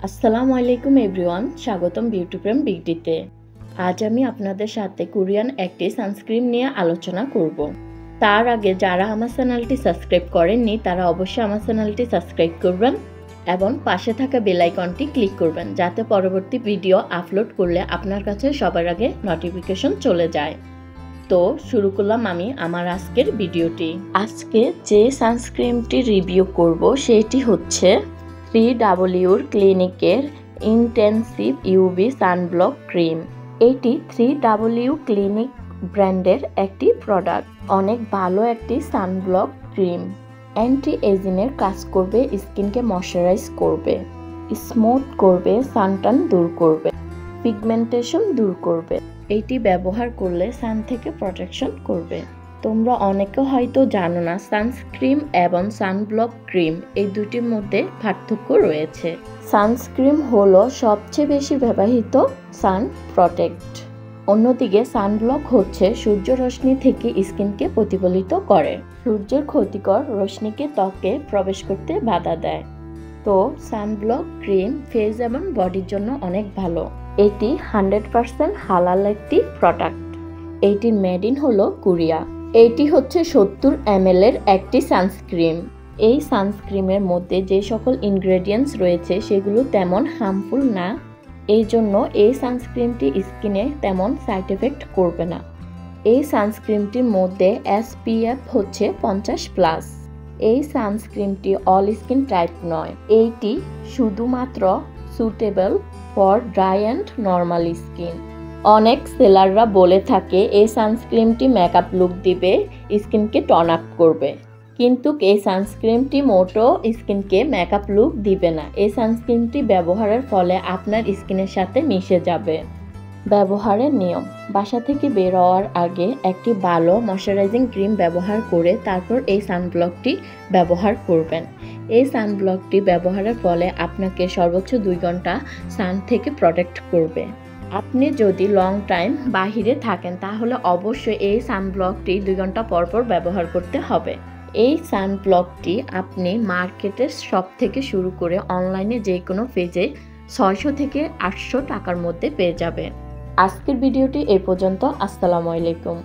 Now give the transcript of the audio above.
আসসালামু আলাইকুম এভরিওয়ান, স্বাগতম বিউটি প্রেম বিগডিতে। আজ আমি আপনাদের সাথে কোরিয়ান একটি সানস্ক্রিন নিয়ে আলোচনা করব। তার আগে যারা আমার চ্যানেলটি সাবস্ক্রাইব করেননি তারা অবশ্যই আমার চ্যানেলটি সাবস্ক্রাইব করবেন এবং পাশে থাকা বেল আইকনটি ক্লিক করবেন যাতে পরবর্তী ভিডিও আপলোড করলে আপনার কাছে সবার আগে নোটিফিকেশন চলে যায়। তো শুরু করলাম আমি আমার আজকের ভিডিওটি। আজকে যে সানস্ক্রিনটি রিভিউ করব সেটি হচ্ছে 3W'র ক্লিনিকের ইন্টেন্সিভ ইউভি সানব্লক ক্রিম। এটি 3W ক্লিনিক ব্র্যান্ডের একটি প্রোডাক্ট। অনেক ভালো একটি সানব্লক ক্রিম। অ্যান্টি এজিংয়ের কাজ করবে, স্কিনকে ময়শ্চারাইজ করবে, স্মুথ করবে, সানটান দূর করবে, পিগমেন্টেশন দূর করবে। এইটি ব্যবহার করলে সান থেকে প্রোটেকশন করবে। তোমরা অনেকে হয়তো জানো না সানস্ক্রিন এবং সানব্লক ক্রিম এই দুটির মধ্যে পার্থক্য রয়েছে। সানস্ক্রিন হলো সবচেয়ে বেশি ব্যবহৃত সান প্রোটেক্ট। অন্যদিকে সানব্লক হচ্ছে সূর্য রশ্মি থেকে স্কিনকে প্রতিফলিত করে। সূর্যের ক্ষতিকর রশ্মিকে ত্বকে প্রবেশ করতে বাধা দেয়। তো সানব্লক ক্রিম ফেস এবং বডির জন্য অনেক ভালো। এটি 100% হালাল একটি প্রোডাক্ট। এইটির মেড ইন হলো কোরিয়া। এইটি হচ্ছে 70 ml এর একটি সানস্ক্রিন। এই সানস্ক্রিনের মধ্যে যে সকল ইনগ্রেডিয়েন্টস রয়েছে সেগুলো তেমন হার্মফুল না, এই জন্য এই সানস্ক্রিনটি স্কিনে তেমন সাইড এফেক্ট করবে না। এই সানস্ক্রিনটির মধ্যে SPF হচ্ছে 50+। এই সানস্ক্রিনটি অল স্কিন টাইপ নয়, এইটি শুধুমাত্র suitable for dry and normal skin. অনেক সেলাররা বলে থাকে এই সানস্ক্রিনটি মেকআপ লুক দিবে, স্কিনকে টন আপ করবে, কিন্তু এই সানস্ক্রিনটি মোটো স্কিনকে মেকআপ লুক দিবে না। এই সানস্ক্রিনটি ব্যবহারের ফলে আপনার স্কিনের সাথে মিশে যাবে। ব্যবহারের নিয়ম: বাসা থেকে বের হওয়ার আগে একটি ভালো ময়শ্চারাইজিং ক্রিম ব্যবহার করে তারপর এই সানব্লকটি ব্যবহার করবেন। এই সানব্লকটি ব্যবহারের ফলে আপনাকে সর্বোচ্চ 2 ঘন্টা সান থেকে প্রোটেক্ট করবে। আপনি যদি লং টাইম বাহিরে থাকেন তাহলে অবশ্যই এই সানব্লকটি 2 ঘন্টা পর পর ব্যবহার করতে হবে। এই সানব্লকটি আপনি মার্কেটের শপ থেকে শুরু করে অনলাইনে যে কোনো পেজে 600 থেকে 800 টাকার মধ্যে পেয়ে যাবেন। আজকের ভিডিওটি এই পর্যন্ত। আসসালামু আলাইকুম।